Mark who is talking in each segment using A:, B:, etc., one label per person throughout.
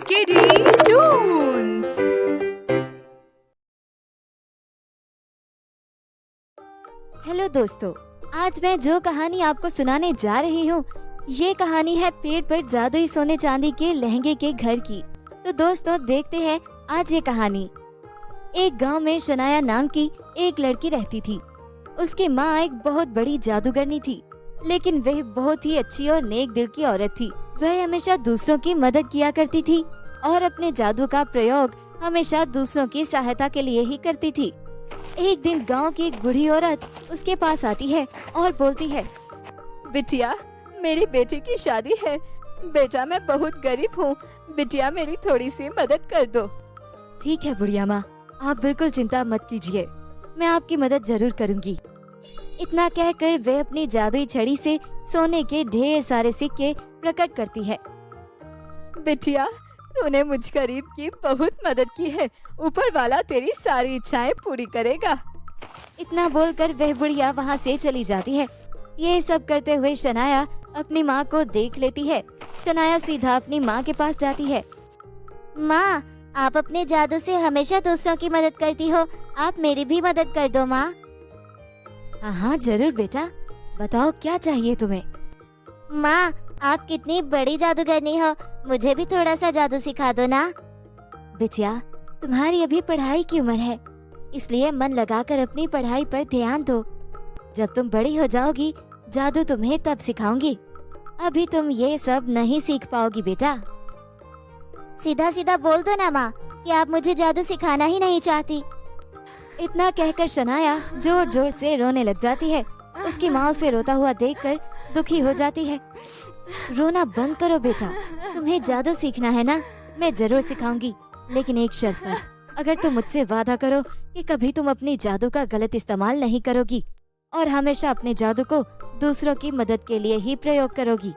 A: Kiddie Toons।
B: Hello दोस्तों, आज मैं जो कहानी आपको सुनाने जा रही हूँ, ये कहानी है पेड़ पर जादुई सोने चांदी के लहंगे के घर की। तो दोस्तों देखते हैं आज ये कहानी। एक गांव में शनाया नाम की एक लड़की रहती थी। उसकी माँ एक बहुत बड़ी जादूगरनी थी, लेकिन वह बहुत ही अच्छी और नेक दिल की औरत थी। वह हमेशा दूसरों की मदद किया करती थी और अपने जादू का प्रयोग हमेशा दूसरों की सहायता के लिए ही करती थी। एक दिन गांव की एक बूढ़ी औरत उसके पास आती है और बोलती है,
C: बिटिया, मेरी बेटी की शादी है। बेटा, मैं बहुत गरीब हूँ। बिटिया, मेरी थोड़ी सी मदद कर दो।
B: ठीक है बुढ़िया माँ, आप बिल्कुल चिंता मत कीजिए, मैं आपकी मदद जरूर करूँगी। इतना कहकर वह अपनी जादुई छड़ी से सोने के ढेर सारे सिक्के प्रकट करती है।
C: बिटिया, तूने मुझ गरीब की बहुत मदद की है। ऊपर वाला तेरी सारी इच्छाएं पूरी करेगा।
B: इतना बोलकर वह बुढ़िया वहाँ से चली जाती है। ये सब करते हुए शनाया अपनी माँ को देख लेती है। शनाया सीधा अपनी माँ के पास जाती है। माँ, आप अपने जादू से हमेशा दूसरों की मदद करती हो, आप मेरी भी मदद कर दो माँ। हाँ जरूर बेटा, बताओ क्या चाहिए तुम्हें। माँ, आप कितनी बड़ी जादूगरनी हो, मुझे भी थोड़ा सा जादू सिखा दो ना। बिटिया, तुम्हारी अभी पढ़ाई की उम्र है, इसलिए मन लगाकर अपनी पढ़ाई पर ध्यान दो। जब तुम बड़ी हो जाओगी, जादू तुम्हें तब सिखाऊंगी। अभी तुम ये सब नहीं सीख पाओगी बेटा। सीधा सीधा बोल दो ना माँ कि आप मुझे जादू सिखाना ही नहीं चाहती। इतना कहकर शनाया जोर जोर से रोने लग जाती है। उसकी माँ उसे रोता हुआ देखकर दुखी हो जाती है। रोना बंद करो बेटा, तुम्हें जादू सीखना है ना, मैं जरूर सिखाऊंगी, लेकिन एक शर्त पर। अगर तुम मुझसे वादा करो कि कभी तुम अपनी जादू का गलत इस्तेमाल नहीं करोगी और हमेशा अपने जादू को दूसरों की मदद के लिए ही प्रयोग करोगी।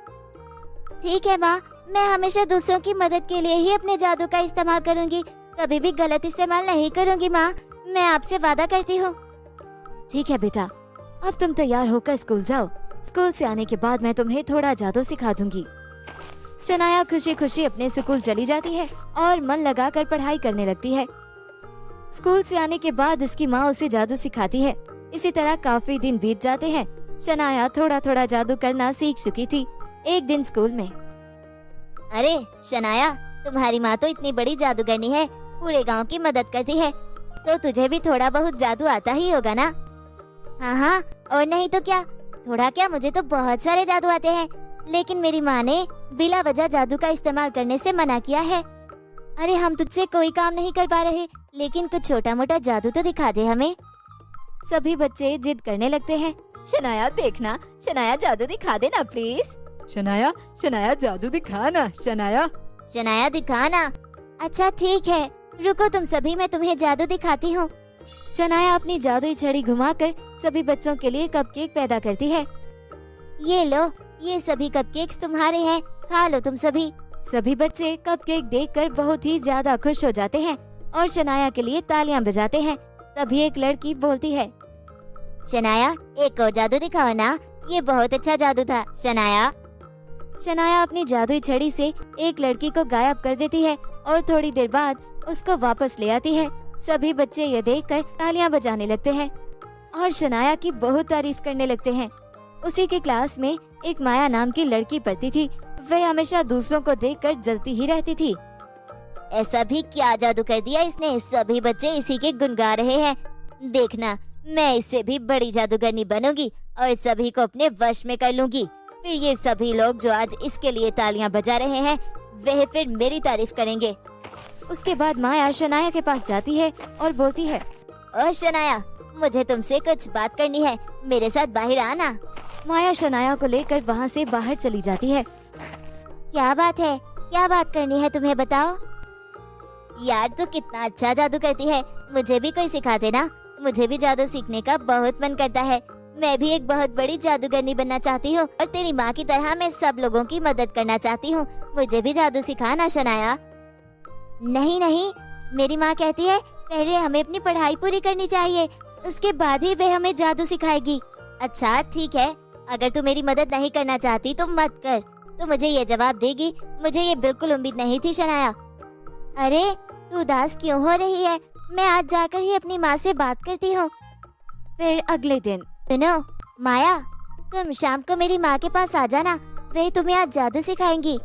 B: ठीक है माँ, मैं हमेशा दूसरों की मदद के लिए ही अपने जादू का इस्तेमाल करूंगी, कभी भी गलत इस्तेमाल नहीं करूंगी माँ, मैं आपसे वादा करती हूँ। ठीक है बेटा, अब तुम तैयार होकर स्कूल जाओ। स्कूल से आने के बाद मैं तुम्हें थोड़ा जादू सिखा दूंगी। शनाया खुशी खुशी अपने स्कूल चली जाती है और मन लगाकर पढ़ाई करने लगती है। स्कूल से आने के बाद उसकी माँ उसे जादू सिखाती है। इसी तरह काफी दिन बीत जाते हैं। शनाया थोड़ा थोड़ा जादू करना सीख चुकी थी। एक दिन स्कूल में, अरे शनाया, तुम्हारी माँ तो इतनी बड़ी जादूगरनी है, पूरे गाँव की मदद करती है, तो तुझे भी थोड़ा बहुत जादू आता ही होगा ना। हाँ, और नहीं तो क्या, थोड़ा क्या, मुझे तो बहुत सारे जादू आते हैं, लेकिन मेरी माँ ने बिला वजह जादू का इस्तेमाल करने से मना किया है। अरे हम तुझसे कोई काम नहीं कर पा रहे, लेकिन कुछ छोटा मोटा जादू तो दिखा दे हमें। सभी बच्चे जिद करने लगते हैं।
C: शनाया देखना, शनाया जादू दिखा देना प्लीज। शनाया, शनाया जादू दिखाना। शनाया
B: दिखाना। अच्छा ठीक है, रुको तुम सभी, मैं तुम्हें जादू दिखाती हूँ। शनाया अपनी जादुई छड़ी घुमाकर सभी बच्चों के लिए कपकेक पैदा करती है। ये लो, ये सभी कपकेक्स तुम्हारे हैं, खा लो तुम सभी। सभी बच्चे कपकेक देखकर बहुत ही ज्यादा खुश हो जाते हैं और शनाया के लिए तालियां बजाते हैं। तभी एक लड़की बोलती है, शनाया एक और जादू दिखाओ ना, ये बहुत अच्छा जादू था शनाया। शनाया अपनी जादुई छड़ी से एक लड़की को गायब कर देती है और थोड़ी देर बाद उसको वापस ले आती है। सभी बच्चे ये देखकर तालियां बजाने लगते हैं और शनाया की बहुत तारीफ करने लगते हैं। उसी के क्लास में एक माया नाम की लड़की पढ़ती थी। वह हमेशा दूसरों को देखकर जलती ही रहती थी। ऐसा भी क्या जादू कर दिया इसने, सभी बच्चे इसी के गुण गा रहे हैं। देखना, मैं इससे भी बड़ी जादूगरनी बनूंगी और सभी को अपने वश में कर लूंगी। फिर ये सभी लोग जो आज इसके लिए तालियां बजा रहे हैं, वह फिर मेरी तारीफ करेंगे। उसके बाद माया शनाया के पास जाती है और बोलती है, ओ शनाया, मुझे तुमसे कुछ बात करनी है, मेरे साथ बाहर आना। माया शनाया को लेकर वहाँ से बाहर चली जाती है। क्या बात है, क्या बात करनी है तुम्हें, बताओ। यार तू कितना अच्छा जादू करती है, मुझे भी कोई सिखा देना, मुझे भी जादू सीखने का बहुत मन करता है। मैं भी एक बहुत बड़ी जादूगरनी बनना चाहती हूँ और तेरी माँ की तरह मैं सब लोगों की मदद करना चाहती हूँ, मुझे भी जादू सिखाना शनाया। नहीं नहीं, मेरी माँ कहती है पहले हमें अपनी पढ़ाई पूरी करनी चाहिए, उसके बाद ही वे हमें जादू सिखाएगी। अच्छा ठीक है, अगर तू मेरी मदद नहीं करना चाहती तो मत कर। तो मुझे ये जवाब देगी, मुझे ये बिल्कुल उम्मीद नहीं थी शनाया। अरे तू उदास क्यों हो रही है? मैं आज जाकर ही अपनी माँ से बात करती हूँ। फिर अगले दिन, सुनो माया, तुम शाम को मेरी माँ के पास आ जाना, वे तुम्हें आज जादू सिखाएंगी।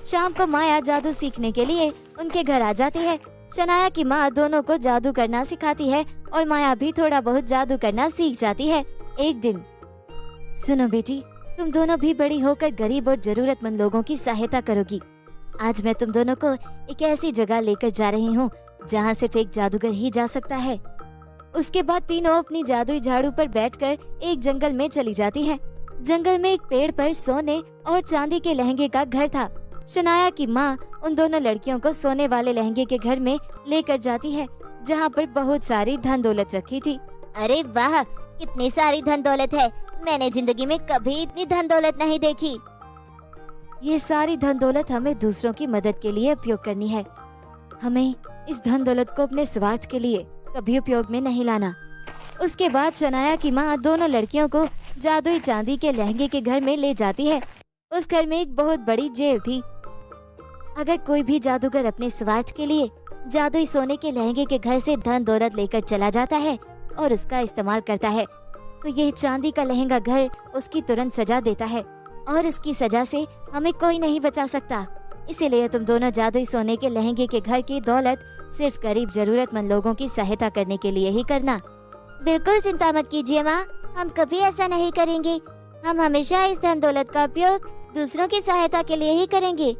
B: शाम को माया जादू सीखने के लिए उनके घर आ जाती है। शनाया की माँ दोनों को जादू करना सिखाती है और माया भी थोड़ा बहुत जादू करना सीख जाती है। एक दिन, सुनो बेटी, तुम दोनों भी बड़ी होकर गरीब और जरूरतमंद लोगों की सहायता करोगी। आज मैं तुम दोनों को एक ऐसी जगह लेकर जा रही हूँ जहाँ सिर्फ एक जादूगर ही जा सकता है। उसके बाद तीनों अपनी जादुई झाड़ू पर बैठकर एक जंगल में चली जाती हैं। जंगल में एक पेड़ पर सोने और चांदी के लहंगे का घर था। शनाया की माँ उन दोनों लड़कियों को सोने वाले लहंगे के घर में लेकर जाती है, जहाँ पर बहुत सारी धन दौलत रखी थी। अरे वाह, कितनी सारी धन दौलत है, मैंने जिंदगी में कभी इतनी धन दौलत नहीं देखी। ये सारी धन दौलत हमें दूसरों की मदद के लिए उपयोग करनी है। हमें इस धन दौलत को अपने स्वार्थ के लिए कभी उपयोग में नहीं लाना। उसके बाद शनाया की माँ दोनों लड़कियों को जादुई चांदी के लहंगे के घर में ले जाती है। उस घर में एक बहुत बड़ी जेल थी। अगर कोई भी जादूगर अपने स्वार्थ के लिए जादुई सोने के लहंगे के घर से धन दौलत लेकर चला जाता है और उसका इस्तेमाल करता है, तो यह चांदी का लहंगा घर उसकी तुरंत सजा देता है और उसकी सजा से हमें कोई नहीं बचा सकता। इसीलिए तुम दोनों जादुई सोने के लहंगे के घर की दौलत सिर्फ गरीब जरूरतमंद लोगों की सहायता करने के लिए ही करना। बिल्कुल चिंता मत कीजिए माँ, हम कभी ऐसा नहीं करेंगे। हम हमेशा इस धन दौलत का उपयोग दूसरों की सहायता के लिए ही करेंगे।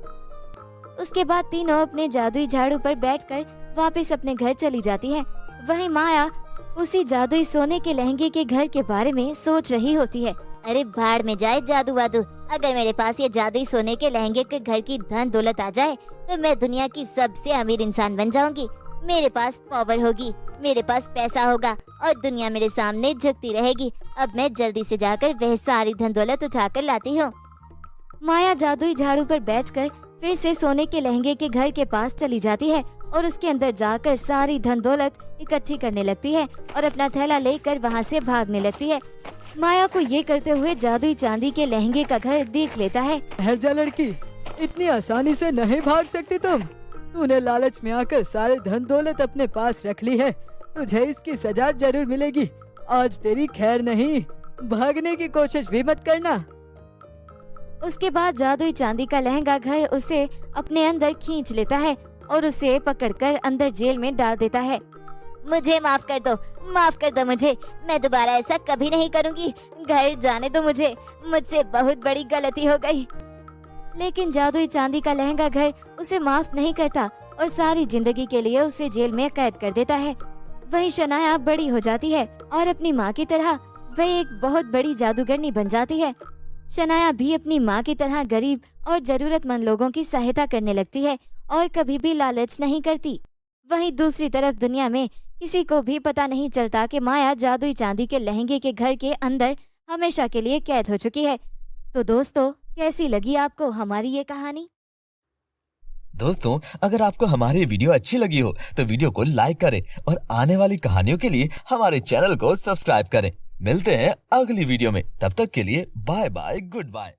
B: उसके बाद तीनों अपने जादुई झाड़ू पर बैठकर वापस अपने घर चली जाती है। वहीं माया उसी जादुई सोने के लहंगे के घर के बारे में सोच रही होती है। अरे भाड़ में जाए जादू वादू, अगर मेरे पास ये जादुई सोने के लहंगे के घर की धन दौलत आ जाए तो मैं दुनिया की सबसे अमीर इंसान बन जाऊंगी। मेरे पास पावर होगी, मेरे पास पैसा होगा और दुनिया मेरे सामने झुकती रहेगी। अब मैं जल्दी से जाकर वह सारी धन दौलत उठाकर लाती हूँ। माया जादुई झाड़ू पर बैठकर फिर से सोने के लहंगे के घर के पास चली जाती है और उसके अंदर जाकर सारी धन दौलत इकट्ठी करने लगती है और अपना थैला लेकर वहाँ से भागने लगती है। माया को ये करते हुए जादुई चांदी के लहंगे का घर देख लेता है।
C: ठहर जा लड़की, इतनी आसानी से नहीं भाग सकती तुम। तूने लालच में आकर सारे धन दौलत अपने पास रख ली है, तुझे इसकी सजा जरूर मिलेगी। आज तेरी खैर नहीं, भागने की कोशिश भी मत करना।
B: उसके बाद जादुई चांदी का लहंगा घर उसे अपने अंदर खींच लेता है और उसे पकड़कर अंदर जेल में डाल देता है। मुझे माफ कर दो मुझे, मैं दोबारा ऐसा कभी नहीं करूँगी। घर जाने दो मुझे, मुझसे बहुत बड़ी गलती हो गई। लेकिन जादुई चांदी का लहंगा घर उसे माफ नहीं करता और सारी जिंदगी के लिए उसे जेल में कैद कर देता है। वहीं शनाया बड़ी हो जाती है और अपनी माँ की तरह वह एक बहुत बड़ी जादूगरनी बन जाती है। शनाया भी अपनी माँ की तरह गरीब और जरूरतमंद लोगों की सहायता करने लगती है और कभी भी लालच नहीं करती। वहीं दूसरी तरफ दुनिया में किसी को भी पता नहीं चलता कि माया जादुई चांदी के लहंगे के घर के अंदर हमेशा के लिए कैद हो चुकी है। तो दोस्तों, कैसी लगी आपको हमारी ये कहानी?
D: दोस्तों, अगर आपको हमारी वीडियो अच्छी लगी हो तो वीडियो को लाइक करें और आने वाली कहानियों के लिए हमारे चैनल को सब्सक्राइब करें। मिलते हैं अगली वीडियो में, तब तक के लिए बाय बाय, गुड बाय।